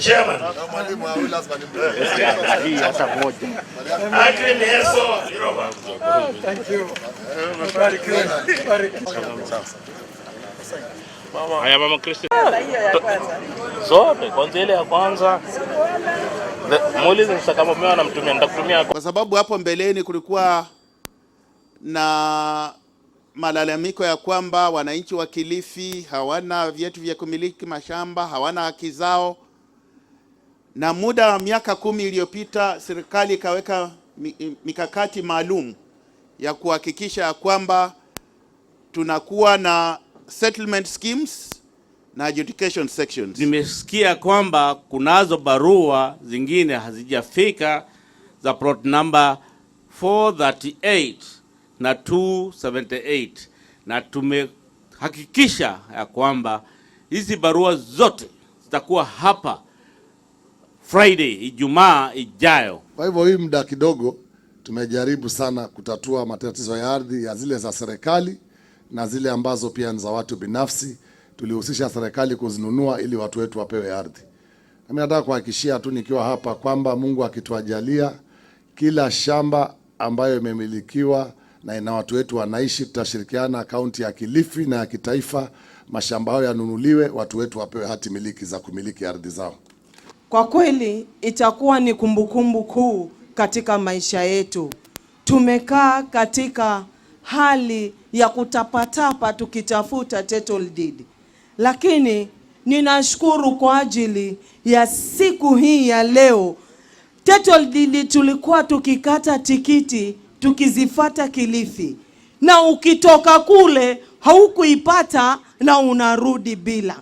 Chairman. Thank you. Haya mama Kristi. Zote kwanza ile ya kwanza. Muulize sasa kama mimi anamtumia nitakutumia kwa sababu hapo mbeleni kulikuwa na malalamiko ya kwamba wananchi wa Kilifi hawana vyeti vya kumiliki mashamba, hawana haki zao. Na muda wa miaka 10 iliyopita serikali ikaweka mikakati maalum ya kuhakikisha kwamba tunakuwa na settlement schemes na adjudication sections. Nimesikia kwamba kunazo barua zingine hazijafika za plot number 438 na 278, na tumehakikisha ya kwamba hizi barua zote zitakuwa hapa Friday, Ijumaa ijayo. Kwa hivyo hii muda kidogo tumejaribu sana kutatua matatizo ya ardhi ya zile za serikali na zile ambazo pia ni za watu binafsi. Tulihusisha serikali kuzinunua ili watu wetu wapewe ardhi. Mimi nataka kuhakikishia tu nikiwa hapa kwamba Mungu akituajalia, kila shamba ambayo imemilikiwa na ina watu wetu wanaishi, tutashirikiana kaunti ya Kilifi na ya kitaifa, mashamba hayo yanunuliwe, watu wetu wapewe hati miliki za kumiliki ardhi zao. Kwa kweli itakuwa ni kumbukumbu kuu katika maisha yetu. Tumekaa katika hali ya kutapatapa tukitafuta title deed. Lakini ninashukuru kwa ajili ya siku hii ya leo. Title deed tulikuwa tukikata tikiti tukizifata Kilifi, na ukitoka kule haukuipata na unarudi bila.